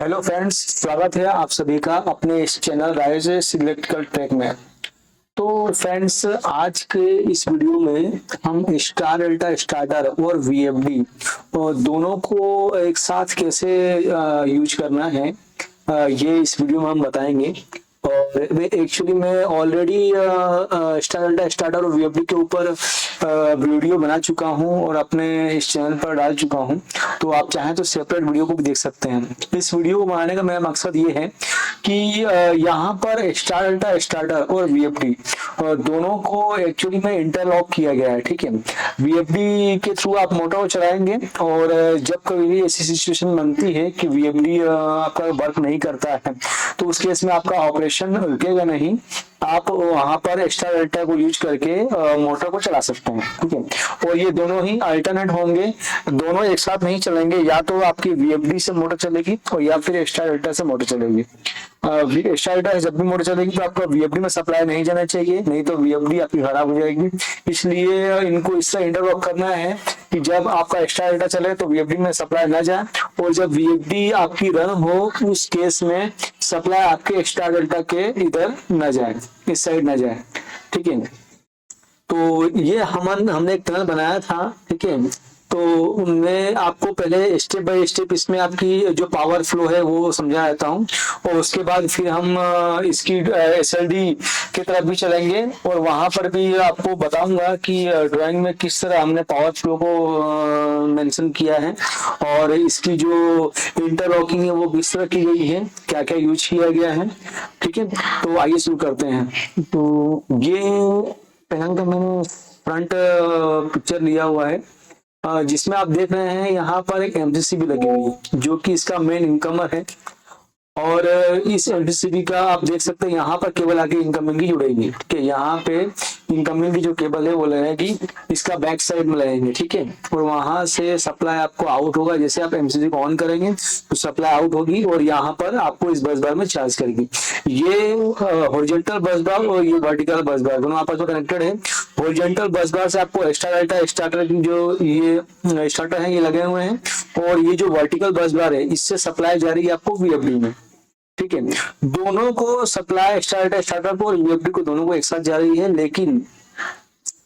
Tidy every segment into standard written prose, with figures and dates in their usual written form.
Hello friends, स्वागत है आप सभी का अपने इस चैनल राइज इलेक्ट्रिकल ट्रैक में। तो फ्रेंड्स, आज के इस वीडियो में हम स्टार डेल्टा स्टार्टर और वीएफडी दोनों को एक साथ कैसे यूज करना है, ये इस वीडियो में हम बताएंगे। और मैं एक्चुअली मैं ऑलरेडी स्टार डेल्टा स्टार्टर और वीएफडी के ऊपर वीडियो बना चुका हूं और अपने इस चैनल पर डाल चुका हूं। तो आप चाहें तो सेपरेट वीडियो को भी देख सकते हैं। इस वीडियो को बनाने का मेरा मकसद ये है कि यहाँ पर स्टार डेल्टा स्टार्टर और वीएफडी दोनों को एक्चुअली में इंटरलॉक किया गया है। ठीक है, वीएफडी के थ्रू आप मोटर को चलाएंगे और जब कभी भी ऐसी सिचुएशन बनती है कि वीएफडी आपका वर्क नहीं करता है, तो उस केस में आपका ऑपरेशन रुकेगा नहीं। आप वहां पर स्टार डेल्टा को यूज करके मोटर को चला सकते हैं। ठीक है, और ये दोनों ही अल्टरनेट होंगे, दोनों एक साथ नहीं चलेंगे। या तो आपकी वीएफडी से मोटर चलेगी और या फिर स्टार डेल्टा से मोटर चलेगी। स्टार डेल्टा से जब भी मोटर चलेगी तो आपका वीएफडी में सप्लाई नहीं जाना चाहिए, नहीं तो वीएफडी आपकी खराब हो जाएगी। इसलिए इनको इस तरह इंटरलॉक करना है कि जब आपका स्टार डेल्टा चले तो वीएफडी में सप्लाई ना जाए, और जब वीएफडी आपकी रन हो उस केस में सप्लाई आपके स्टार डेल्टा के इधर न जाए, इस साइड ना जाए। ठीक है, तो ये हमने एक टनल बनाया था। ठीक है, तो मैं आपको पहले स्टेप बाय स्टेप इसमें आपकी जो पावर फ्लो है वो समझा देता हूँ, और उसके बाद फिर हम इसकी एसएलडी की तरफ भी चलेंगे और वहां पर भी आपको बताऊंगा कि ड्राइंग में किस तरह हमने पावर फ्लो को मेंशन किया है और इसकी जो इंटरलॉकिंग है वो किस तरह की गई है, क्या क्या यूज किया गया है। ठीक है, तो आइए शुरू करते हैं। तो ये पैनल का मैंने फ्रंट पिक्चर लिया हुआ है, जिसमें आप देख रहे हैं यहाँ पर एक एमसीसी भी लगी हुई है जो कि इसका मेन इनकमर है। और इस एलटीसीबी का आप देख सकते हैं यहाँ पर केबल आगे इनकमिंग की जुड़ेगी। ठीक है, यहाँ पे इनकमिंग की जो केबल है वो लगेगी, इसका बैक साइड में लगेंगे। ठीक है, और वहां से सप्लाई आपको आउट होगा। जैसे आप एमसीसी को ऑन करेंगे तो सप्लाई आउट होगी और यहाँ पर आपको इस बस बार में चार्ज करेगी। ये हॉरिजॉन्टल बस बार और ये वर्टिकल बस बार दोनों आपस में कनेक्टेड है। हॉरिजॉन्टल बस बार से आपको स्टार डेल्टा स्टार्टर की जो ये स्टार्टर है ये लगे हुए हैं, और ये जो वर्टिकल बस बार है इससे सप्लाई जा रही है आपको वीएफडी में। ठीक है, दोनों को सप्लाई स्टार्टर को और यूएफडी को दोनों को एक साथ जा रही है, लेकिन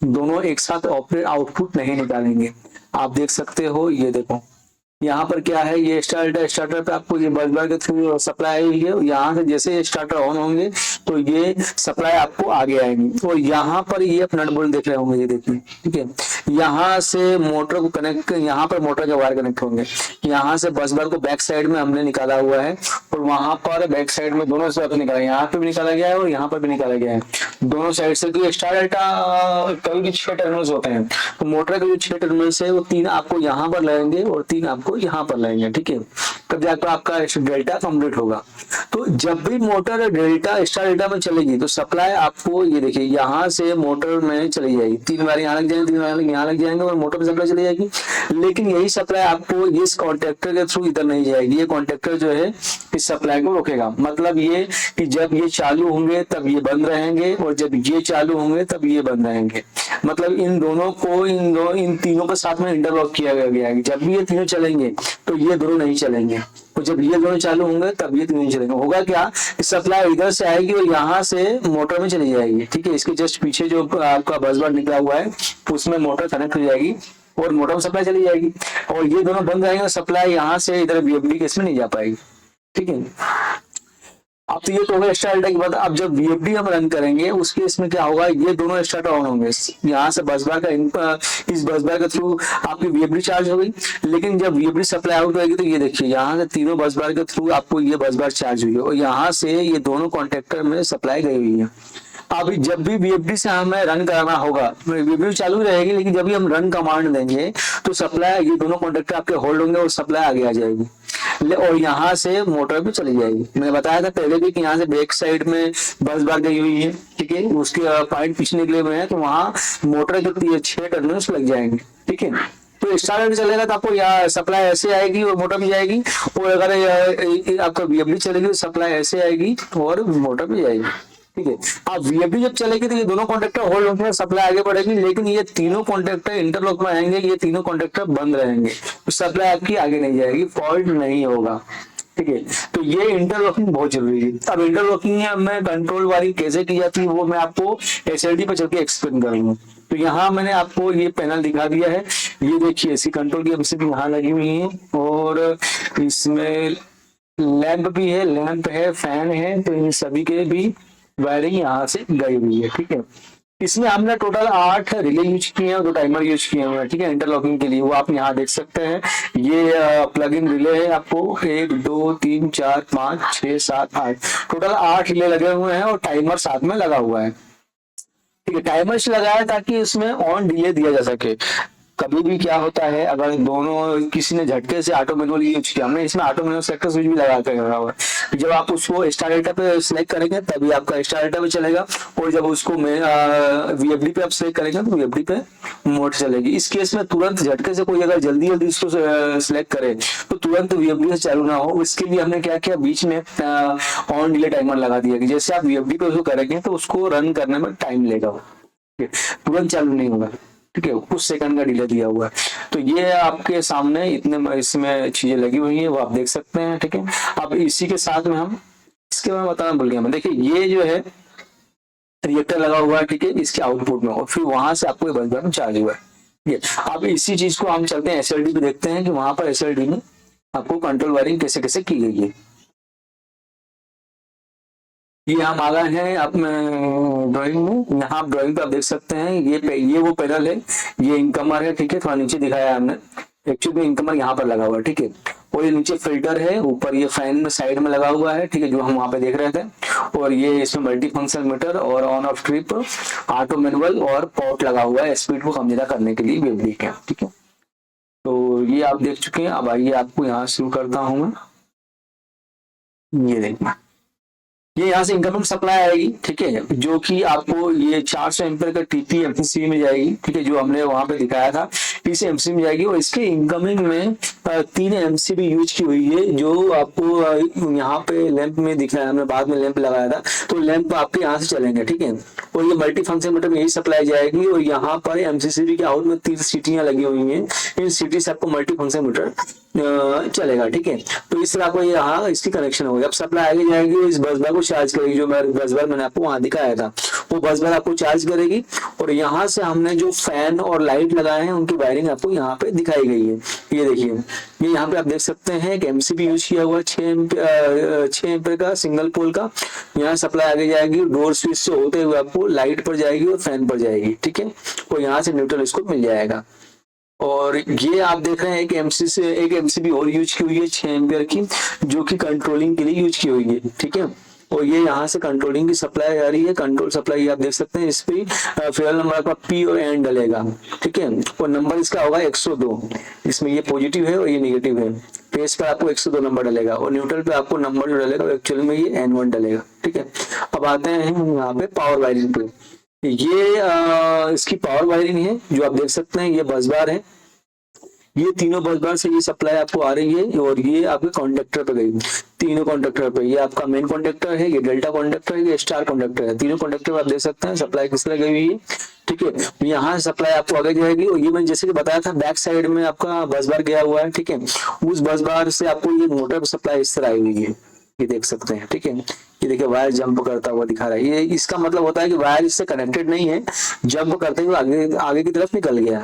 दोनों एक साथ ऑपरेट आउटपुट नहीं निकालेंगे। आप देख सकते हो, ये देखो यहाँ पर क्या है, ये स्टार्टर पे आपको ये बस बार के थ्रू सप्लाई आई हुई है। यहाँ से जैसे ये स्टार्टर ऑन होंगे तो ये सप्लाई आपको आगे आएगी, और यहाँ पर ये आप नट बोल्ट देख रहे होंगे, ये देखिए। ठीक है, यहाँ से मोटर को कनेक्ट, यहाँ पर मोटर के वायर कनेक्ट होंगे। यहाँ से बस बार को बैक साइड में हमने निकाला हुआ है, और वहां पर बैक साइड में दोनों साइड निकाला, यहाँ पे भी निकाला गया है और यहाँ पर भी निकाला गया है, दोनों साइड से। तो स्टार डेल्टा कभी भी 6 टर्मिनल्स होते हैं, तो मोटर के जो 6 टर्मिनल्स है वो 3 आपको यहाँ पर लगेंगे और 3 आपको यहाँ पर लगेंगे। ठीक है, तब जाकर आपका डेल्टा कंप्लीट होगा। तो जब भी मोटर डेल्टा स्टार डेल्टा में चलेगी तो सप्लाई आपको, ये देखिए, यहाँ से मोटर में चली जाएगी, 3 बार यहाँ लग जाएंगे, 3 बार यहाँ लग जाएंगे और मोटर में सप्लाई चली जाएगी। लेकिन यही सप्लाई आपको इस कॉन्ट्रैक्टर के थ्रू इधर नहीं जाएगी। ये कॉन्ट्रैक्टर जो है इस सप्लाई को रोकेगा। मतलब ये कि जब ये चालू होंगे तब ये बंद रहेंगे, और जब ये चालू होंगे तब ये बंद रहेंगे। मतलब इन दोनों को, इन तीनों को साथ में इंटरलॉक किया गया है। जब भी ये तीनों चलेंगे तो ये दोनों नहीं चलेंगे, और जब ये दोनों चालू होंगे तब ये तीनों चलेंगे। होगा क्या, सप्लाई इधर से आएगी और यहाँ से मोटर में चली जाएगी। ठीक है, इसके जस्ट पीछे जो आपका बस बार निकला हुआ है उसमें मोटर कनेक्ट हो जाएगी और मोटर में सप्लाई चली जाएगी, और ये दोनों बंद रहेंगे, सप्लाई यहाँ से इधर वीएफडी केस में नहीं जा पाएगी। ठीक है, अब तो ये तो होगा स्टार डेल्टा की बात। अब जब वीएफडी हम रन करेंगे उस केस में क्या होगा, ये दोनों स्टार्टर ऑन होंगे। यहाँ से बस बार का इस बस बार के थ्रू आपकी वीएफडी चार्ज हो गई, लेकिन जब वीएफडी सप्लाई आउट होगी तो ये देखिए, यहाँ से तीनों बस बार के थ्रू आपको ये बस बार चार्ज हुई है, और यहाँ से ये दोनों कॉन्ट्रैक्टर में सप्लाई गई हुई है। अभी जब भी वीएफडी से हमें रन कराना होगा, वीएफडी चालू रहेगी, लेकिन जब भी हम रन कमांड देंगे तो सप्लाई, ये दोनों कॉन्ट्रैक्टर आपके होल्ड होंगे और सप्लाई आगे आ जाएगी, और यहाँ से मोटर भी चली जाएगी। मैंने बताया था पहले भी कि यहाँ से बैक साइड में बस बार गई हुई है। ठीक है, उसके पॉइंट पीछे निकले हुए हैं, तो वहाँ मोटर के 6 टर्मिनल्स लग जाएंगे। ठीक है, तो स्टार्टर चलेगा तो आपको यहाँ सप्लाई ऐसे आएगी और मोटर भी जाएगी, और अगर आपका वीएफडी चलेगी तो सप्लाई ऐसे आएगी और मोटर भी जाएगी। ठीक है, अब वीएफडी जब चलेगी तो ये दोनों कॉन्ट्रैक्टर होल्ड होंगे, सप्लाई आगे बढ़ेगी, लेकिन ये तीनों कॉन्ट्रैक्टर इंटरलॉक में आएंगे, ये तीनों कॉन्ट्रैक्टर बंद रहेंगे, तो सप्लाई आपकी आगे नहीं जाएगी, फॉल्ट नहीं होगा। ठीक है। तो ये इंटरलॉकिंग बहुत जरूरी है। अब इंटरलॉकिंग में कंट्रोल वायरिंग कैसे की जाती है वो मैं आपको एसएलडी पे चल के एक्सप्लेन करूंगा। तो यहाँ मैंने आपको ये पैनल दिखा दिया है। ये देखिए इसी कंट्रोल की एमसीबी यहाँ लगी हुई है और इसमें लैंप भी है, लैंप है, फैन है, तो इन सभी के भी वायरिंग यहाँ से गई हुई है। ठीक है। इसमें हमने टोटल 8 रिले यूज किए हैं और 2 टाइमर यूज किए हुए हैं। ठीक है, इंटरलॉकिंग के लिए वो आप यहाँ देख सकते हैं। ये प्लग इन रिले है, आपको 1 2 3 4 5 6 7 8 टोटल 8 रिले लगे हुए हैं और टाइमर साथ में लगा हुआ है। ठीक है, टाइमर इसलिए लगाया है ताकि इसमें ऑन डिले दिया जा सके। कभी भी क्या होता है, अगर दोनों किसी ने झटके से ऑटो मैनुअल यूज किया, हमने इसमें ऑटो मैनुअल सेलेक्टर स्विच भी लगा कर रखा हुआ है। जब आप उसको स्टार डेटा पे सिलेक्ट करेंगे तभी आपका स्टार डेटा पे चलेगा, और जब उसको वीएफडी पे आप सिलेक्ट करेंगे तो वीएफडी पे मोड चलेगी। इस केस में तुरंत झटके से कोई अगर जल्दी जल्दी इसको सिलेक्ट करे तो तुरंत वीएफडी से चालू ना हो, इसके लिए हमने क्या किया, बीच में ऑन डिले टाइमर लगा दिया कि जैसे आप वीएफडी पे उसको करेंगे तो उसको रन करने में टाइम लेगा, तुरंत चालू नहीं होगा। ठीक है, कुछ सेकंड का डिले दिया हुआ है। तो ये आपके सामने इतने इसमें चीजें लगी हुई है वो आप देख सकते हैं। ठीक है, अब इसी के साथ में हम इसके बारे में बताना भूल गया मैं। देखिए ये जो है रिएक्टर लगा हुआ है, ठीक है, इसके आउटपुट में, और फिर वहां से आपको बल्ब में चार्ज हुआ है। ठीक है, अब इसी चीज को हम चलते हैं एसएलडी पे, देखते हैं कि वहां पर एसएलडी में आपको कंट्रोल वायरिंग कैसे कैसे की गई है। ये हम आ गए हैं अपने ड्राइंग में। यहाँ आप ड्राइंग पे आप देख सकते हैं ये वो पैनल है, ये इनकमर है। ठीक है, थोड़ा नीचे दिखाया है हमने, एक्चुअली इनकमर यहाँ पर लगा हुआ है। ठीक है, और ये नीचे फिल्टर है, ऊपर ये फैन में साइड में लगा हुआ है। ठीक है, जो हम वहाँ पे देख रहे थे, और ये इसमें मल्टी फंक्शन मीटर और on off trip, auto manual और पोर्ट लगा हुआ है स्पीड को कम ज्यादा करने के लिए वीएफडी के। ठीक है, तो ये आप देख चुके हैं। अब आइए आपको यहाँ शुरू करता हूँ मैं। ये देखिए ये यहाँ से इनकमिंग सप्लाई आएगी। ठीक है, जो कि आपको ये 400 एम्पीयर का टीपी एमसीबी में जाएगी। ठीक है, जो हमने वहां पे दिखाया था इस एमसीबी में जाएगी, और इसके इनकमिंग में 3 एमसीबी यूज की हुई है, जो आपको यहाँ पे लैंप में दिख रहा है। हमने बाद में लैंप लगाया था, तो लैंप आपके यहाँ से चलेंगे। ठीक है, और ये मल्टी फंक्शन मीटर में यही सप्लाई जाएगी, और यहाँ पर एमसीबी के आउट में 3 सीटियां लगी हुई हैं। इन सीटी से आपको मल्टी फंक्शन मीटर चलेगा। ठीक है, तो इस तरह को यहाँ इसकी कनेक्शन होगी। अब सप्लाई आगे जाएगी, इस बस बार को चार्ज करेगी, जो बस बार मैंने आपको वहां दिखाया था वो बस बार आपको चार्ज करेगी। और यहाँ से हमने जो फैन और लाइट लगाए हैं उनकी वायरिंग आपको यहाँ पे दिखाई गई है। ये देखिए, ये यहाँ पे आप देख सकते हैं एक एमसीबी यूज किया हुआ 6 एम्पीयर का सिंगल पोल का। यहाँ सप्लाई आगे जाएगी, डोर स्विच से होते हुए आपको लाइट पर जाएगी और फैन पर जाएगी। ठीक है, और यहाँ से न्यूट्रल इसको मिल जाएगा। और ये आप देख रहे हैं एक एमसीबी और यूज की हुई है 6 एम्पीयर की, जो कि कंट्रोलिंग के लिए यूज की हुई है। ठीक है, और ये यहाँ से कंट्रोलिंग की सप्लाई आ रही है, कंट्रोल सप्लाई आप देख सकते हैं। इस पे फेरल नंबर आपका पी और एन डलेगा। ठीक है, और नंबर इसका होगा 102। इसमें ये पॉजिटिव है और ये नेगेटिव है। फेस पर आपको 102 नंबर डलेगा, और न्यूट्रल पे आपको नंबर जो डलेगा एक्चुअली में ये N1 डलेगा। ठीक है, अब आते हैं हम यहाँ पे पावर वायरिंग पे। ये इसकी पावर वायरिंग है, जो आप देख सकते हैं। ये बस बार है, ये तीनों बस बार से ये सप्लाई आपको आ रही है, और ये आपके कॉन्टेक्टर पे गई, तीनों कॉन्टेक्टर पे। ये आपका मेन कॉन्टेक्टर है, ये डेल्टा कॉन्टेक्टर है, ये स्टार कॉन्टेक्टर है। तीनों कॉन्टेक्टर आप देख सकते हैं सप्लाई किस तरह गई हुई है। ठीक है, यहाँ सप्लाई आपको आगे जाएगी, और ये मैंने जैसे कि बताया था बैक साइड में आपका बस बार गया हुआ है। ठीक है, उस बस बार से आपको ये मोटर सप्लाई इस तरह आई हुई है, ये देख सकते हैं। ठीक है, ये देखिए वायर जंप करता हुआ दिखा रहा है। ये इसका मतलब होता है कि वायर इससे कनेक्टेड नहीं है, जंप करते हुए आगे की तरफ निकल गया।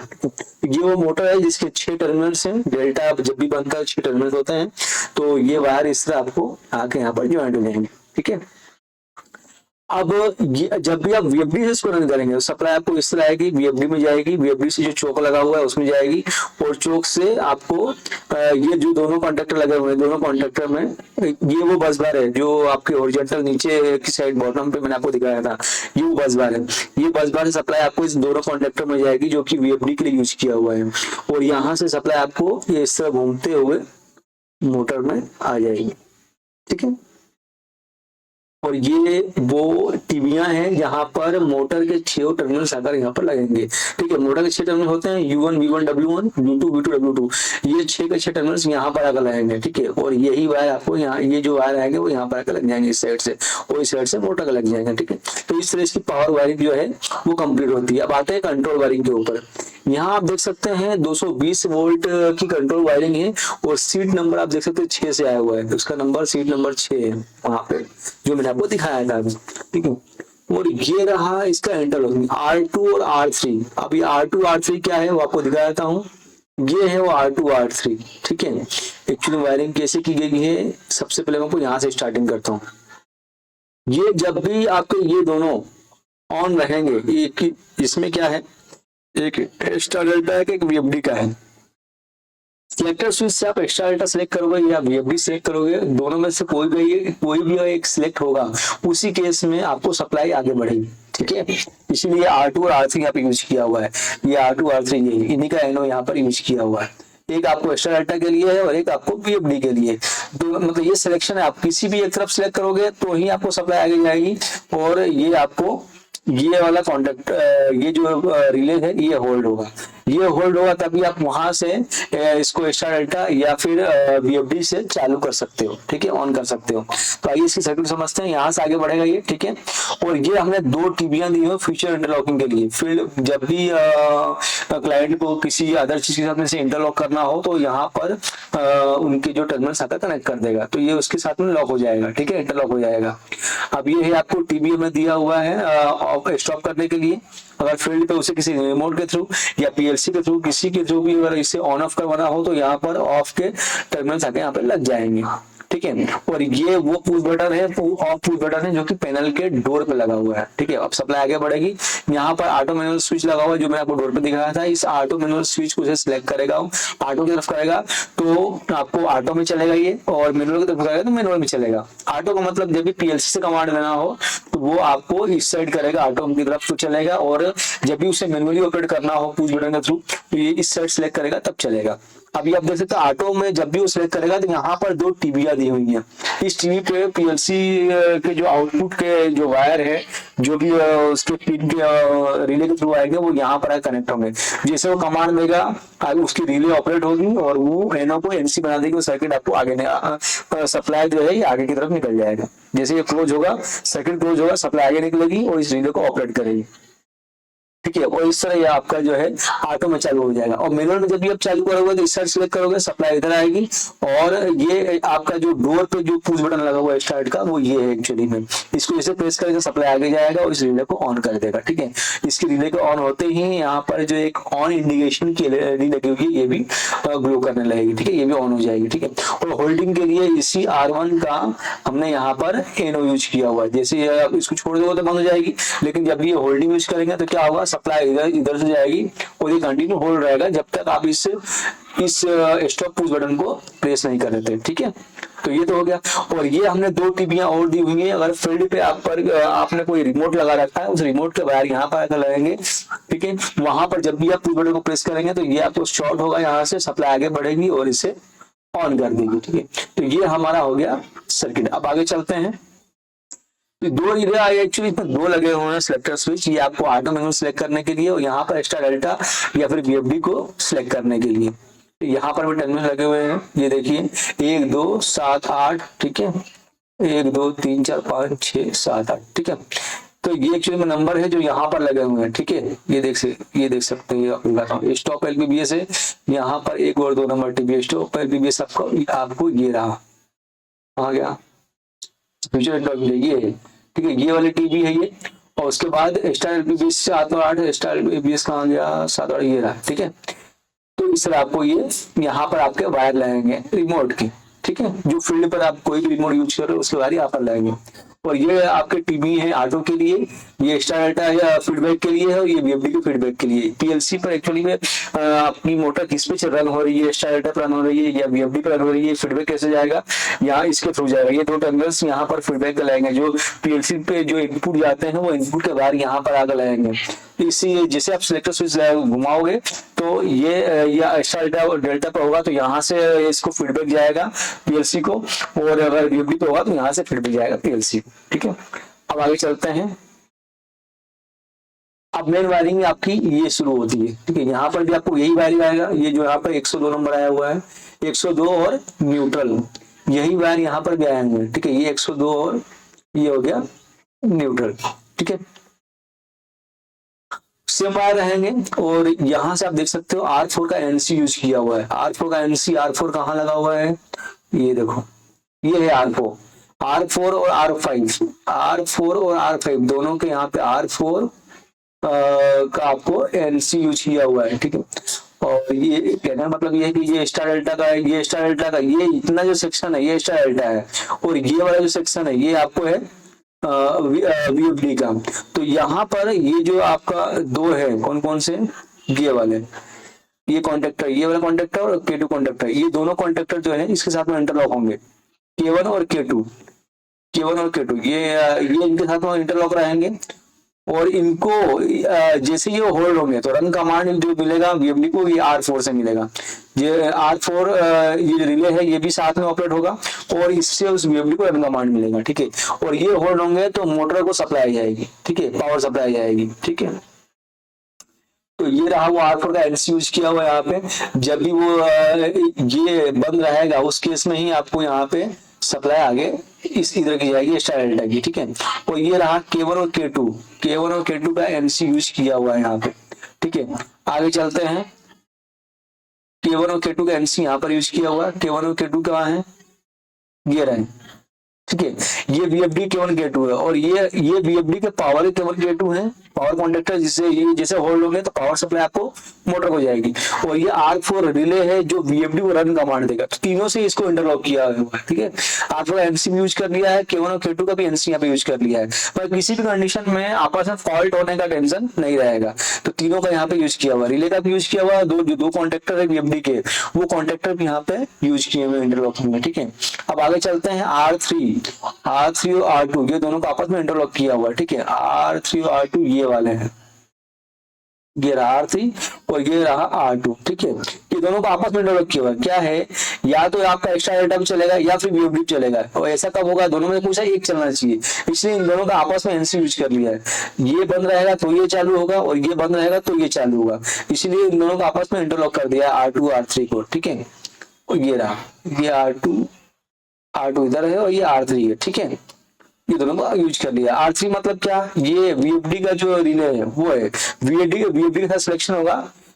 ये वो मोटर है जिसके 6 टर्मिनल्स हैं। डेल्टा जब भी बनता है 6 टर्मिनल्स होते हैं, तो ये वायर इस तरह आपको आके यहाँ पर ज्वाइंट हो जाएंगे। ठीक है, अब जब भी आप वीएफडी से इसको रन करेंगे तो सप्लाई आपको इस तरह आएगी, वीएफडी में जाएगी, वीएफडी से जो चोक लगा हुआ है उसमें जाएगी, और चोक से आपको ये जो दोनों कॉन्टेक्टर लगे हुए हैं, दोनों कॉन्टेक्टर में ये वो बस बार है जो आपके ओरिजेंटल नीचे की साइड बॉटम पे मैंने आपको दिखाया था, ये वो बस बार है। ये बस बार से सप्लाई आपको इस दोनों कॉन्टेक्टर में जाएगी, जो कि वीएफडी के लिए यूज किया हुआ है, और यहाँ से सप्लाई आपको ये इस तरह घूमते हुए मोटर में आ जाएगी। ठीक है, और ये वो टीवियां हैं जहां पर मोटर के 6 टर्मिनल आकर यहाँ पर लगेंगे। ठीक है, मोटर के 6 टर्मिनल होते हैं, U1 V1 W1 V2 V2 W2। ये 6 के 6 टर्मिनल्स यहाँ पर आकर लगेंगे। ठीक है, और यही वायर आपको यहाँ, ये जो वायर आएंगे वो यहाँ पर आकर लग जाएंगे इस साइड से, और इस साइड से मोटर का लग जाएंगे। ठीक है, तो इस तरह इसकी पावर वायरिंग जो है वो कंप्लीट होती है। अब आते हैं कंट्रोल वायरिंग के ऊपर। यहाँ आप देख सकते हैं 220 वोल्ट की कंट्रोल वायरिंग है और सीट नंबर आप देख सकते हैं 6 से आया हुआ है, उसका नंबर सीट नंबर 6 है वहां पे जो मैंने आपको दिखाया था अभी, ठीक है। और ये रहा इसका इंटरलॉकिंग R2 और R3। अब ये R2 R3 क्या है वो आपको दिखा देता हूँ। ये है वो R2 R3, ठीक है। एक्चुअली वायरिंग कैसे की गई है, सबसे पहले मैं आपको यहाँ से स्टार्टिंग करता हूँ। ये जब भी आपके ये दोनों ऑन रहेंगे, एक इसमें क्या है, एक एक्स्ट्रा डेल्टा है, एक वीएफडी का है। सिलेक्टर स्विच से आप एक्स्ट्रा डेल्टा सेलेक्ट करोगे या वीएफडी सेलेक्ट करोगे, दोनों में से कोई भी एक सिलेक्ट होगा, उसी केस में आपको सप्लाई आगे बढ़ेगी, ठीक है। इसीलिए R2 और R3 यहाँ पे यूज किया हुआ है। ये R2 R3 ये इन्हीं का एनो यहाँ पर यूज किया हुआ है। एक आपको एक्स्ट्रा डेल्टा के लिए है और एक आपको वीएफडी के लिए। तो मतलब ये सिलेक्शन है, आप किसी भी एक तरफ सिलेक्ट करोगे तो ही आपको सप्लाई आगे जाएगी। और ये आपको ये वाला कॉन्टेक्ट, ये जो रिले है ये होल्ड होगा, ये होल्ड होगा तभी आप वहां से इसको एक्स्ट्रा डेल्टा या फिर वीएफडी से चालू कर सकते हो, ठीक है, ऑन कर सकते हो। तो आइए इसकी सर्किट समझते हैं, यहाँ से आगे बढ़ेगा ये, ठीक है। और ये हमने 2 टीबियां दी हुई फ्यूचर इंटरलॉकिंग के लिए। फिर जब भी क्लाइंट को किसी अदर चीज के साथ में से इंटरलॉक करना हो तो यहाँ पर उनके जो टर्मिनल आता कनेक्ट कर देगा, तो ये उसके साथ में लॉक हो जाएगा, ठीक है, इंटरलॉक हो जाएगा। अब ये है आपको टीबी में दिया हुआ है स्टॉप करने के लिए। अगर फील्ड पे उसे किसी रिमोट के थ्रू या पीएलसी के थ्रू किसी के थ्रू भी अगर इसे ऑन ऑफ करवाना हो तो यहाँ पर ऑफ के टर्मिनल्स आके यहाँ पे लग जाएंगे, ठीक है। और ये वो पुश बटन है, ऑफ पुश बटन है जो कि पैनल के डोर पे लगा हुआ है, ठीक है। अब सप्लाई आगे बढ़ेगी। यहाँ पर ऑटो मैनुअल स्विच लगा हुआ है जो मैंने आपको डोर पे दिखाया था। इस ऑटो मैनुअल स्विच को उसे सिलेक्ट करेगा, ऑटो की तरफ करेगा तो आपको ऑटो में चलेगा ये, और मैनुअल की तरफ करेगा तो मैनुअल में चलेगा। ऑटो का मतलब जब भी पीएलसी से कमांड देना हो तो वो आपको इस साइड करेगा, ऑटो की तरफ तो चलेगा। और जब भी उसे मैनुअली ऑपरेट करना हो पुश बटन के थ्रू तो ये इस साइड सिलेक्ट करेगा तब चलेगा। अभी आप देख सकते हैं ऑटो में जब भी वो सिलेक्ट करेगा तो यहाँ पर 2 टीबियां दी हुई हैं। इस टीवी पे पीएलसी के जो आउटपुट के जो वायर है जो भी उसके पिन के रिले के थ्रू आएंगे वो यहाँ पर कनेक्ट होंगे। जैसे वो कमांड देगा उसकी रिले ऑपरेट होगी और वो एनो को एनसी बना देगी, सर्किट आपको आगे सप्लाई जो है ये आगे की तरफ निकल जाएगा। जैसे ये क्लोज होगा, सर्किट क्लोज होगा, सप्लाई आगे निकलेगी और इस रिले को ऑपरेट करेगी, ठीक है। और इस तरह ये आपका जो है ऑटो में चालू हो जाएगा। और मैनुअल में जब भी आप चालू करोगे तो इस साइड सिलेक्ट करोगे, सप्लाई इधर आएगी। और ये आपका जो डोर पे जो पुश बटन लगा हुआ है स्टार्ट का वो ये है एक्चुअली में, इसको इसे प्रेस करेंगे सप्लाई आगे जाएगा और इस रिले को ऑन कर देगा, ठीक है। इसकी रिले को ऑन होते ही यहाँ पर जो एक ऑन इंडिकेशन की एलईडी लगी हुई है ये भी ग्लो करने लगेगी, ठीक है, ये भी ऑन हो जाएगी, ठीक है। और होल्डिंग के लिए इसी R1 का हमने यहाँ पर एनो यूज किया हुआ है। जैसे आप इसको छोड़ दोगे तो बंद हो जाएगी, लेकिन जब ये होल्डिंग यूज करेंगे तो क्या होगा, सप्लाई इधर से जाएगी और ये कंटिन्यू होल्ड रहेगा जब तक आप इस स्टॉप पुश बटन को प्रेस नहीं कर देते, ठीक है। तो ये तो हो गया। और ये हमने 2 टीबियां और दी हुई हैं। अगर फील्ड पे आपने कोई रिमोट लगा रखा है, उस रिमोट के वायर यहाँ पर आकर लगेंगे, ठीक है। वहां पर जब भी आप पुश बटन को प्रेस करेंगे तो ये आपको शॉर्ट होगा, यहाँ से सप्लाई आगे बढ़ेगी और इसे ऑन कर देगी, ठीक है। तो ये हमारा हो गया सर्किट। अब आगे चलते हैं। 2 रिले आए एक्चुअली, इसमें 2 लगे हुए हैं सिलेक्टर स्विच, ये आपको ऑटो मैनुअल सिलेक्ट करने के लिए और यहाँ पर एक्स्ट्रा डेल्टा या फिर वीएफडी को सिलेक्ट करने के लिए। यहाँ पर भी टर्मिनल लगे हुए हैं, ये देखिए 1 2 7 8, ठीक है, 1 2 3 4 5 6 7 8, ठीक है। तो ये एक्चुअली में नंबर है जो यहाँ पर लगे हुए हैं, ठीक है। ये देख सकते हैं, स्टॉप एलपीबीएस है, यहाँ पर 1 और 2 नंबर टीबी स्टॉप एलपीबीएस आपको ये रहा, आ गया फ्यूचर ये है, ठीक है। ये वाली टीबी है ये, और उसके बाद एक्स्ट्रा एलपीबीएस 7 और 8, एक्स्ट्रा एलपीबीएस कहाँ गया, 7 और ये रहा, ठीक है। तो इस तरह आपको ये यहाँ पर आपके वायर लगेंगे रिमोट की, ठीक है। जो फील्ड पर आप कोई भी रिमोट यूज कर रहे हो उसके वायर यहाँ पर लगेंगे। और ये आपके टीबी है ऑटो के लिए, ये एक्स्ट्रा डेल्टा है फीडबैक के लिए है, और ये वीएफडी के फीडबैक के लिए। पीएलसी पर एक्चुअली में आपकी मोटर किस पे रन हो रही है, एक्स्ट्रा डेल्टा पर रन हो रही है या वीएफडी पर रन हो रही है, फीडबैक कैसे जाएगा, यहाँ इसके थ्रू जाएगा। ये 2 टर्मिनल्स यहाँ पर फीडबैक लगाएंगे, जो पीएलसी पे जो इनपुट जाते हैं वो इनपुट के बाहर यहाँ पर आगे लगाएंगे। इसी जैसे आप सिलेक्टर स्विच घुमाओगे तो ये या एक्स्ट्रा डेल्टा पर होगा तो यहाँ से इसको फीडबैक जाएगा पीएलसी को, और अगर वीएफडी पे होगा तो यहाँ से फीडबैक जाएगा पीएलसी, ठीक है। अब आगे चलते हैं। अब मेन वायरिंग आपकी ये शुरू होती है, ठीक है। यहाँ पर भी आपको यही वायरिंग आएगा, ये जो यहाँ पर 102 नंबर आया हुआ है, 102 और न्यूट्रल, यही वायर यहाँ पर भी आए हैं, ठीक है। ये 102 और ये हो गया न्यूट्रल, ठीक है। सेम वायर रहेंगे। और यहाँ से आप देख सकते हो R4 का NC यूज किया हुआ है। R4 का NC, R4 कहाँ लगा हुआ है, ये देखो, ये है R4। R4 और R5, R4 और R5 दोनों के यहाँ पे R4 का आपको NC यूज किया हुआ है, ठीक है। और ये कहने का मतलब ये है कि ये स्टार डेल्टा का है, ये स्टार डेल्टा का, ये इतना जो सेक्शन है ये स्टार डेल्टा है, और ये वाला जो सेक्शन है ये आपको है VFD का। तो यहाँ पर ये जो आपका दो है, कौन कौन से, ये वाले, ये कॉन्टेक्टर, ये वाला कॉन्टेक्टर और K2 कॉन्टेक्टर, ये दोनों कॉन्टेक्टर जो है इसके साथ में इंटरलॉक होंगे, K1 और K2, K1 और K2, ये इनके साथ में इंटरलॉक रहेंगे। और इनको जैसे ये होल्ड होंगे तो रन कमांड जो मिलेगा VFD को, ये R4 से मिलेगा। ये R4 ये रिले है, ये भी साथ में ऑपरेट होगा, और इससे उस VFD को रन कमांड मिलेगा, ठीक है। और ये होल्ड होंगे तो मोटर को सप्लाई जाएगी, ठीक है, पावर सप्लाई जाएगी, ठीक है। तो ये रहा वो R4 का NC यूज किया हुआ है यहाँ पे। जब भी वो ये बंद रहेगा उस केस में ही आपको यहाँ पे सप्लाई आगे इस इधर की जाएगी, स्टार डेल्टा की, ठीक है। और ये रहा K1 और K2, K1 और K2 का NC यूज किया हुआ है यहाँ पे, ठीक है। आगे चलते हैं, K1 और K2 का NC यहाँ पर यूज किया हुआ है। K1 और K2 कहाँ है, ये रहे, ठीक है। ये VFD K1 K2 है, और ये VFD के पावर K1 K2 है, पावर कॉन्टेक्टर, जिससे ये जैसे होल्ड होंगे तो पावर सप्लाई आपको मोटर को जाएगी। और ये R4 रिले है जो VFD को रन कमांड देगा। तो तीनों से इसको इंटरलॉक किया हुआ है, ठीक है। R4 NC भी यूज कर लिया है, K1 और K2 का भी NC यहाँ पे यूज कर लिया है, पर किसी भी कंडीशन में आपस में फॉल्ट होने का टेंशन नहीं रहेगा। तो तीनों का यहाँ पे यूज किया हुआ, रिले का भी यूज किया हुआ, दो कॉन्टेक्टर है VFD के, वो कॉन्टेक्टर भी यहाँ पे यूज किए हुए इंटरलॉकिंग में, ठीक है। अब आगे चलते हैं, R3 और R2 ये दोनों को आपस में इंटरलॉक किया हुआ है, ठीक है। R3 और R2 ये वाले हैं, ये रहा R3 और ये रहा R2, ठीक है। ये दोनों को आपस में इंटरलॉक किया हुआ है। क्या है, या तो आपका एक्स्ट्रा डेल्टा भी चलेगा या फिर VFD भी चलेगा, और ऐसा कब होगा, दोनों में कुछ एक चलना चाहिए, इसलिए इन दोनों का आपस में NC यूज कर लिया है। ये बंद रहेगा तो ये चालू होगा, और ये बंद रहेगा तो ये चालू होगा, इसलिए इन दोनों का आपस में इंटरलॉक कर दिया R2 R3 को, ठीक है। और ये रहा, ये R2 इधर है और ये R3 है, ठीक है। ये दोनों को यूज कर लिया। R3 मतलब क्या, ये VFD का जो रिले है वो है, VFD के साथ सिलेक्शन होगा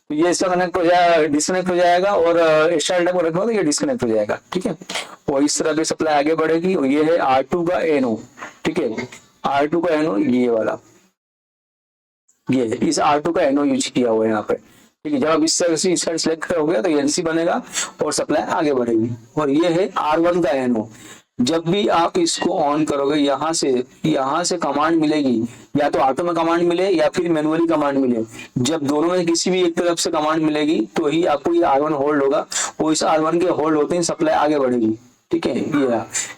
तो ये इसका कनेक्ट हो जाएगा, डिस्कनेक्ट हो जाएगा, और स्टार डेल्टा को रखना तो ये डिस्कनेक्ट हो जाएगा, ठीक है। और इस तरह की सप्लाई आगे बढ़ेगी। और ये है R2 का NO, ठीक है, R2 का NO ये वाला, ये इस R2 का NO यूज किया हुआ है यहाँ पे, ठीक है। जब आप इस तरह से इसका सिलेक्ट हो गया तो NC बनेगा और सप्लाई आगे बढ़ेगी। और ये है R1 का NO, जब भी आप इसको ऑन करोगे यहाँ से कमांड मिलेगी, या तो ऑटो में कमांड मिले या फिर मैनुअली कमांड मिले। जब दोनों में किसी भी एक तरफ से कमांड मिलेगी तो ही आपको ये R1 होल्ड होगा, और इस R1 के होल्ड होते ही सप्लाई आगे बढ़ेगी, ठीक है।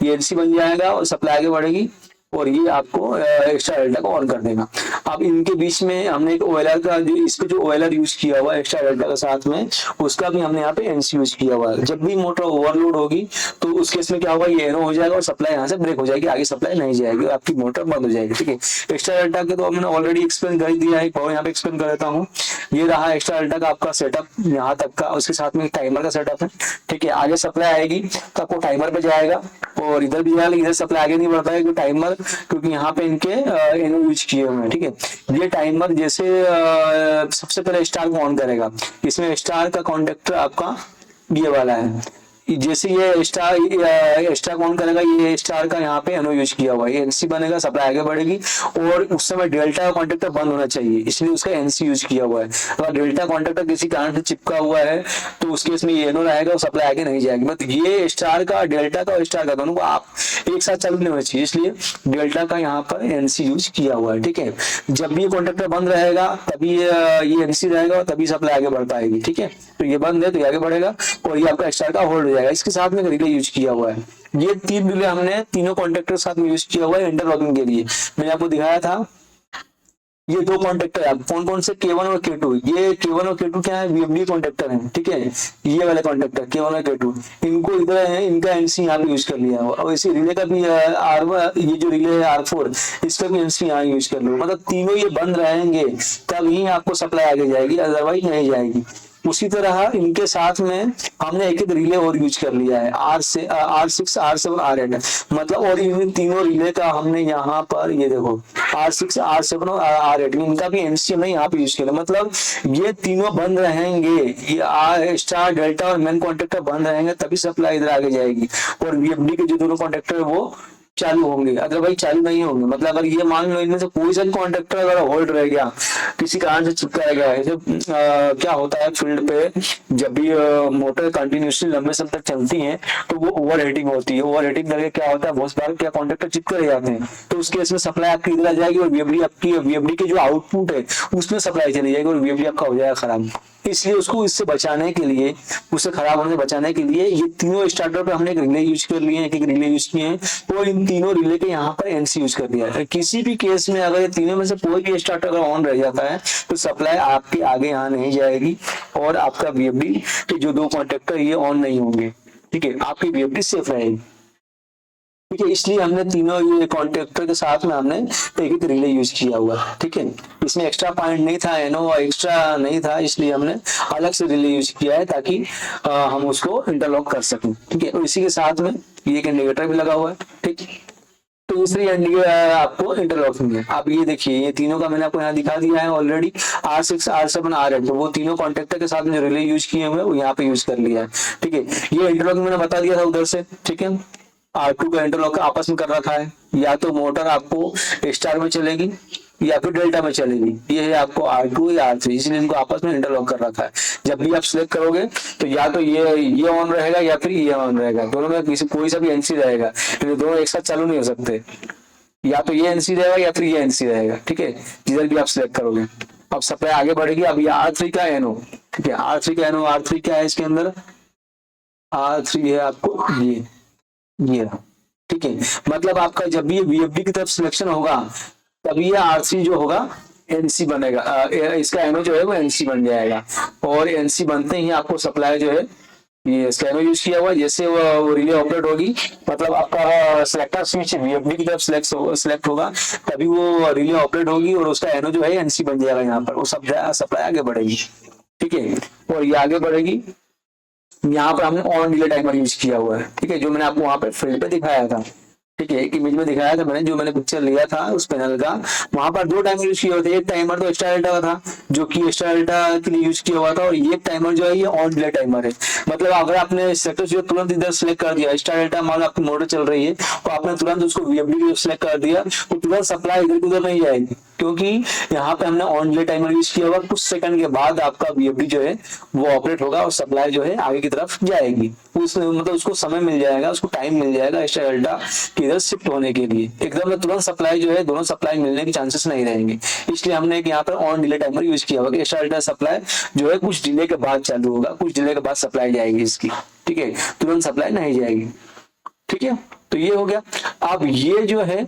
ये NC बन जाएगा और सप्लाई आगे बढ़ेगी, और ये आपको एक्स्ट्रा डेल्टा को ऑन कर देगा। अब इनके बीच में हमने एक OLR का इस पे जो OLR यूज किया हुआ है एक्स्ट्रा डेल्टा के साथ में, उसका भी हमने यहाँ पे NC यूज किया हुआ है। जब भी मोटर ओवरलोड होगी तो उस केस में क्या होगा, ये NO हो जाएगा और सप्लाई यहाँ से ब्रेक हो जाएगी, आगे सप्लाई नहीं जाएगी और आपकी मोटर बंद हो जाएगी, ठीक है। एक्स्ट्रा डेल्टा के तो हमने ऑलरेडी एक्सप्लेन कर दिया है, और यहाँ पे एक्सप्लेन कर देता हूँ। ये रहा एक्स्ट्रा डेल्टा का आपका सेटअप यहाँ तक का, उसके साथ में टाइमर का सेटअप है, ठीक है। आगे सप्लाई आएगी तो आपको टाइमर पे जाएगा, और इधर भी जाएगा, इधर सप्लाई आगे नहीं बढ़ता है टाइमर, क्योंकि यहाँ पे इनके NO यूज किए हुए हैं, ठीक है। ये टाइमर जैसे सबसे पहले स्टार को ऑन करेगा, इसमें स्टार का कॉन्टेक्टर आपका ये वाला है, जैसे ये स्टार ऑन करेगा, ये स्टार का यहाँ पे NO यूज किया हुआ है, NC बनेगा, सप्लाई आगे बढ़ेगी। और उस समय डेल्टा का कॉन्टेक्टर बंद होना चाहिए, इसलिए उसका NC यूज किया हुआ है। अगर डेल्टा कॉन्टेक्टर किसी कारण से चिपका हुआ है तो उस केस में ये NO रहेगा और सप्लाई आगे नहीं जाएगी। मतलब ये स्टार का, डेल्टा का और स्टार का दोनों को आप एक साथ चालू नहीं होना चाहिए, इसलिए डेल्टा का यहाँ पर NC यूज किया हुआ है, ठीक है। जब भी ये कॉन्टेक्टर बंद रहेगा तभी ये NC रहेगा और तभी सप्लाई आगे बढ़ पाएगी, ठीक है। तो ये बंद है तो ये आगे बढ़ेगा, और ये आपका स्टार का होल्ड हो जाएगा। इसके साथ में रिले यूज किया हुआ है, ये 3 रिले हमने तीनों कॉन्टेक्टर साथ में यूज किया हुआ है इंटरलॉकिंग के लिए। मैंने आपको दिखाया था ये 2 कॉन्टेक्टर है, कौन कौन से, K1 और K2। ये K1 और K2 क्या है, VFD कॉन्टेक्टर है, ठीक है। ये वाले कॉन्टेक्टर K1 और K2, इनको इधर है, इनका NC यहाँ पे यूज कर लिया हुआ। और इसी रिले का भी ये जो रिले है R4, इसका भी NC यहाँ यूज कर लो। मतलब तीनों ये बंद रहेंगे तब ही आपको सप्लाई आगे जाएगी, अदरवाइज नहीं जाएगी। उसी तरह इनके साथ में हमने एक एक रिले और यूज कर लिया है, R6 R7 R8, मतलब और इन तीनों रिले का हमने यहाँ पर ये देखो R6 R7 और R8 इनका भी एमसीएम ने यहाँ पे यूज किया, मतलब ये तीनों बंद रहेंगे, ये स्टार डेल्टा और मेन कॉन्टेक्टर बंद रहेंगे तभी सप्लाई इधर आगे जाएगी, और वीएफडी के जो दोनों कॉन्टेक्टर है वो चालू होंगे, अदरवाइज चालू नहीं होंगे। मतलब अगर ये मान लो इनमें से कोई सा कॉन्ट्रैक्टर अगर होल्ड रह गया, किसी कारण से चिपका रह गया, ऐसे क्या होता है फील्ड पे जब भी मोटर कंटिन्यूसली लंबे समय तक चलती है तो वो ओवर हीटिंग होती है, ओवर हीटिंग करके क्या होता है बहुत बार क्या कॉन्ट्रैक्टर चिपके रह जाते हैं, तो उस केस में सप्लाई आपकी इधर आ जाएगी और वीएफडी के जो आउटपुट है उसमें सप्लाई चली जाएगी और वीएफडी आपका हो जाएगा खराब। इसलिए उसको इससे बचाने के लिए, उससे खराब होने से बचाने के लिए ये तीनों स्टार्टर पे हमने एक रिले यूज कर लिए हैं, एक रिले यूज किए हैं और इन तीनों रिले के यहाँ पर एनसी यूज कर दिया है। किसी भी केस में अगर ये तीनों में से कोई भी स्टार्टर अगर ऑन रह जाता है तो सप्लाई आपके आगे यहाँ नहीं जाएगी और आपका वीएफडी के जो दो कॉन्टेक्टर ये ऑन नहीं होंगे, ठीक है, आपकी वीएफडी सेफ रहेगी, ठीक है। इसलिए हमने तीनों ये कॉन्टेक्टर के साथ में हमने एक एक रिले यूज किया हुआ है, ठीक है। इसमें एक्स्ट्रा पॉइंट नहीं था, एनो एक्स्ट्रा नहीं था, इसलिए हमने अलग से रिले यूज किया है ताकि हम उसको इंटरलॉक कर सकें, ठीक है। और इसी के साथ में ये एक इंडिकेटर भी लगा हुआ है, ठीक। तो दूसरी आपको इंटरलॉकिंग है। अब ये देखिए ये तीनों का मैंने आपको यहाँ दिखा दिया है ऑलरेडी, R6 R7 R8, तो वो तीनों कॉन्टेक्टर के साथ में जो रिले यूज किए हुए वो यहाँ पे यूज कर लिया है, ठीक है। ये इंटरलॉकिंग मैंने बता दिया था उधर से, ठीक है। R2 का इंटरलॉक आपस में कर रखा है, या तो मोटर आपको स्टार में चलेगी या फिर डेल्टा में चलेगी, ये है आपको R2 या R3, इसलिए इनको आपस में इंटरलॉक कर रखा है। जब भी आप सिलेक्ट करोगे तो या तो ये ऑन रहेगा या फिर ये ऑन रहेगा, दोनों में किसी कोई सा भी एनसी रहेगा, तो दोनों एक साथ चालू नहीं हो सकते, या तो ये एनसी रहेगा या फिर ये एनसी रहेगा, ठीक है, जिधर भी आप सिलेक्ट करोगे। अब सप्लाई आगे बढ़ेगी। अब ये R3 का एनो, ठीक है, R3 का एनो, R3 क्या है इसके अंदर, R3 है आपको ये, ठीक है। मतलब आपका जब भी वीएफडी की तरफ सिलेक्शन होगा तभी ये R3 जो होगा एनसी बनेगा, इसका एनो जो है वो एनसी बन जाएगा, और एनसी बनते ही आपको सप्लाई जो है ये स्कैनो यूज किया हुआ है, जैसे वो रिले ऑपरेट होगी, मतलब आपका सिलेक्टर स्विच वीएफडी की तरफ सिलेक्ट होगा तभी वो रिले ऑपरेट होगी और उसका एनो जो है एनसी बन जाएगा, यहाँ पर वो सप्लाई आगे बढ़ेगी, ठीक है। और ये आगे बढ़ेगी, यहाँ पर हमने ऑन डिले टाइमर यूज किया हुआ है, ठीक है, जो मैंने आपको वहां पे फील्ड पे दिखाया था, ठीक है, एक इमेज में दिखाया था मैंने, जो मैंने पिक्चर लिया था उस पैनल का, वहां पर दो टाइमर यूज किए होते, एक टाइमर तो एक्स्ट्रा डेल्टा का था जो कि एक्स्ट्रा डेल्टा के लिए यूज किया हुआ था, और ये टाइमर जो है ये ऑन डिले टाइमर है। मतलब अगर आपने सेक्टर जो तुरंत इधर सिलेक्ट कर दिया, एक्स्ट्रा डेल्टा मान आपकी मोटर चल रही है तो आपने तुरंत उसको वीएफडी सिलेक्ट कर दिया तो तुरंत सप्लाई इधर उधर नहीं जाएगी, क्योंकि यहाँ पे हमने ऑन डिले टाइमर यूज किया हुआ। कुछ सेकंड के बाद आपका वीएफडी जो है वो ऑपरेट होगा और सप्लाई जो है आगे की तरफ जाएगी, मतलब उसको समय मिल जाएगा, उसको टाइम मिल जाएगा एक्स्ट्रा डेल्टा की इधर शिफ्ट होने के लिए। एकदम तुरंत सप्लाई जो है दोनों सप्लाई मिलने के चांसेस नहीं रहेंगे, इसलिए हमने एक यहाँ पर ऑन डिले टाइमर यूज किया हुआ। एक्स्ट्रा डेल्टा सप्लाई जो है कुछ डिले के बाद चालू होगा, कुछ डिले के बाद सप्लाई जाएगी इसकी, ठीक है, तुरंत सप्लाई नहीं जाएगी, ठीक है। तो ये हो गया। अब ये जो है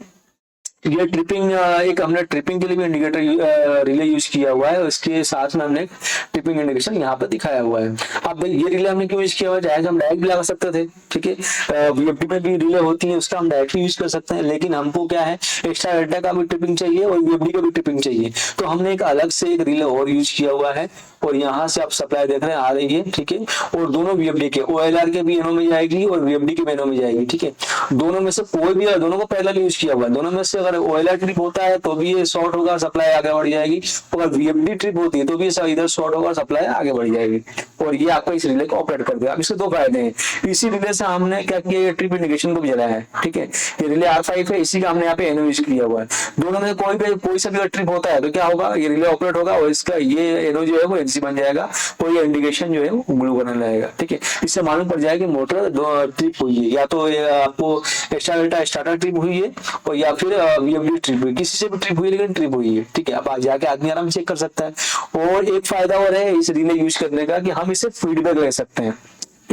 ये ट्रिपिंग, एक हमने ट्रिपिंग के लिए भी इंडिकेटर रिले यूज किया हुआ है, उसके साथ में हमने ट्रिपिंग इंडिकेशन यहाँ पर दिखाया हुआ है। अब ये रिले हमने क्यों यूज किया हुआ है, हम डायरेक्ट भी लगा सकते थे, ठीक है, वीएफडी में भी रिले होती है उसका हम डायरेक्ट यूज कर सकते हैं, लेकिन हमको क्या है एक्स्ट्रा डेल्टा का भी ट्रिपिंग चाहिए और वीएफडी का भी ट्रिपिंग चाहिए, तो हमने एक अलग से एक रिले और यूज किया हुआ है, और यहाँ से आप सप्लाई देख रहे हैं आ रही है, ठीक है, और दोनों वीएफडी के ओएलआर के भी एनो में जाएगी और वीएफडी के भी एनो में जाएगी, ठीक है। दोनों में से कोई भी, दोनों को पैरेलल यूज किया हुआ है, दोनों में से अगर ओएलआर ट्रिप होता है तो भी ये शॉर्ट होगा, सप्लाई आगे बढ़ जाएगी, अगर वीएफडी ट्रिप होती है तो भी इधर शॉर्ट होगा, सप्लाई आगे बढ़ जाएगी, और ये आपका इस रिले को ऑपरेट कर देगा। इसके दो फायदे हैं, इसी रिले से हमने क्या किया, ट्रिप इंडिकेशन को भी जलाया है, ठीक है, ये रिले R5 है, इसी का हमने यहाँ पे एनो यूज किया हुआ है। दोनों में कोई सा भी ट्रिप होता है तो क्या होगा, ये रिले ऑपरेट होगा और इसका ये एनो जो है वो एनसी बन जाएगा और ये इंडिकेशन जो है वो ब्लू करने लगेगा, ठीक है। इससे मालूम पड़ जाएगा कि मोटर दो ट्रिप हुई है, या तो आपको एक्स्ट्रा डेल्टा स्टार्टर ट्रिप हुई है और या फिर वीएफडी ट्रिप हुई, किसी से भी ट्रिप हुई लेकिन ट्रिप हुई है, ठीक है। अब जाके आदमी आराम से चेक कर सकता है। और एक फायदा और है इस रिले यूज करने का कि हम इसे फीडबैक ले सकते हैं।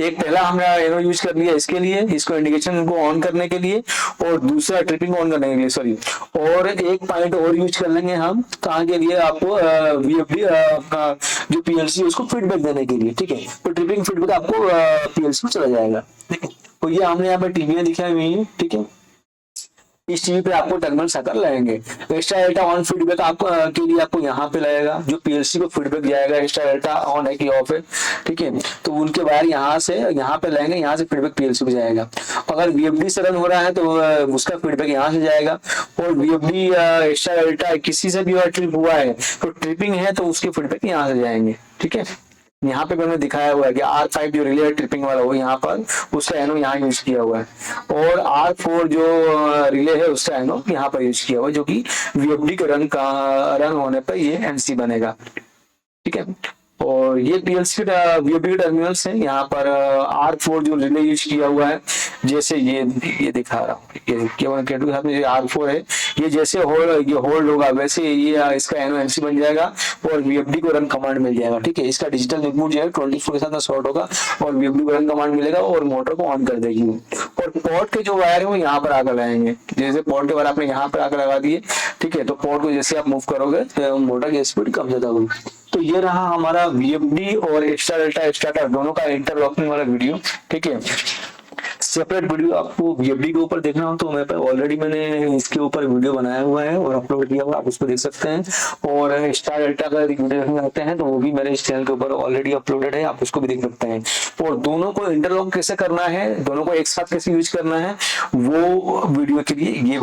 एक पहला हमने एनो यूज कर लिया इसके लिए, इसको इंडिकेशन को ऑन करने के लिए, और दूसरा ट्रिपिंग ऑन करने के लिए, सॉरी, और एक पॉइंट और यूज कर लेंगे हम कहाँ के लिए, आपको वीएफडी अपना जो पीएलसी उसको फीडबैक देने के लिए, ठीक है। तो ट्रिपिंग फीडबैक आपको पीएलसी में चला जाएगा, ठीक है। तो ये हमने यहाँ पे टीवियां दिखाई हुई है, ठीक है। इस टीवी पे आपको टर्मिनल आकर लगेंगे। एक्स्ट्रा डेल्टा ऑन फीडबैक आपको के लिए आपको यहाँ पे लगेगा, जो पीएलसी को फीडबैक जाएगा एक्स्ट्रा डेल्टा ऑन है कि ऑफ है, ठीक है। तो उनके वायर यहाँ से यहाँ पे लगेंगे, यहाँ से फीडबैक पीएलसी को जाएगा। अगर वीएफडी से रन हो रहा है तो उसका फीडबैक यहाँ से जाएगा। और वीएफडी एक्स्ट्रा डेल्टा किसी से भी ट्रिप हुआ है तो ट्रिपिंग है तो उसके फीडबैक यहाँ से जाएंगे, ठीक है। यहाँ पे मैंने दिखाया हुआ है कि R5 जो रिले ट्रिपिंग वाला हो यहाँ पर उसका एनो यहाँ यूज किया हुआ है, और R4 जो रिले है उसका एनो यहाँ पर यूज किया हुआ है, जो कि वीएफडी के रन होने पर ये एनसी बनेगा, ठीक है। और ये पीएलसी वीएफडी के टर्मिनल्स हैं। यहाँ पर R4 जो रिले यूज किया हुआ है, जैसे ये दिखा रहा हूँ, ये R4 है, ये जैसे ये होल्ड होगा वैसे ये इसका एनओएनसी बन जाएगा और वीएफडी को रन कमांड मिल जाएगा, ठीक है। इसका डिजिटल इनपुट जो है 24 के साथ शॉर्ट होगा और वीएफडी को रन कमांड मिलेगा और मोटर को ऑन कर देगी। और पोर्ट के जो वायर है वो यहाँ पर आकर लगाएंगे, जैसे पोर्ट के वायर आपने यहाँ पर आकर लगा दिए, ठीक है। तो पोर्ट को जैसे आप मूव करोगे तो मोटर की स्पीड कम ज्यादा होगी। तो ये रहा हमारा वीएफडी और एक्स्ट्रा डेल्टा स्टार्टर दोनों का इंटरलॉकिंग वाला वीडियो, ठीक है। सेपरेट वीडियो आपको वीएफडी के ऊपर देखना हो तो मैंने इसके ऊपर वीडियो बनाया हुआ है और अपलोड किया हुआ है, आप उसको देख सकते हैं। और स्टार डेल्टा का वीडियो देखना चाहते हैं तो वो भी मेरे इस चैनल के ऊपर ऑलरेडी अपलोडेड है, आप उसको भी देख सकते हैं। और दोनों को इंटरलॉक कैसे करना है, दोनों को एक साथ कैसे यूज करना है, वो वीडियो के लिए ये